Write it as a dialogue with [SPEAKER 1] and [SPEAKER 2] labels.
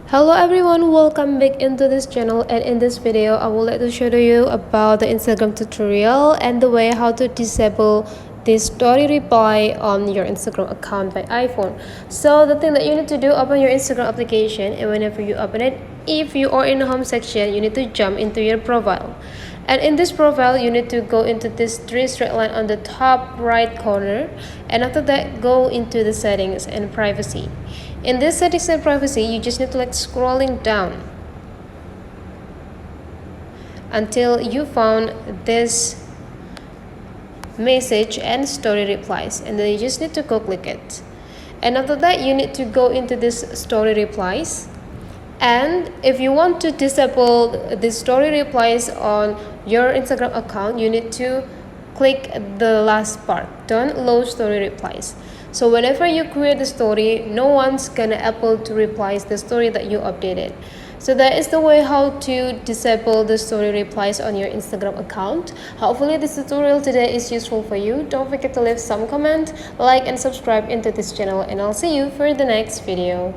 [SPEAKER 1] Hello everyone, welcome back into this channel, and in this video I would like to show you about the Instagram tutorial and the way how to disable this story reply on your Instagram account by iPhone. So the thing that you need to do, open your Instagram application, and whenever you open it, if you are in the home section, you need to jump into your profile. And in this profile, you need to go into this three straight line on the top right corner, and after that go into the settings and privacy. In this settings and privacy, you just need to scrolling down until you found this message and story replies, and then you just need to go click it. And after that, you need to go into this story replies. And if you want to disable the story replies on your Instagram account, you need to click the last part, don't load story replies. So whenever you create the story, no one's gonna able to reply the story that you updated. So that is the way how to disable the story replies on your Instagram account. Hopefully this tutorial today is useful for you. Don't forget to leave some comment, like and subscribe into this channel, and I'll see you for the next video.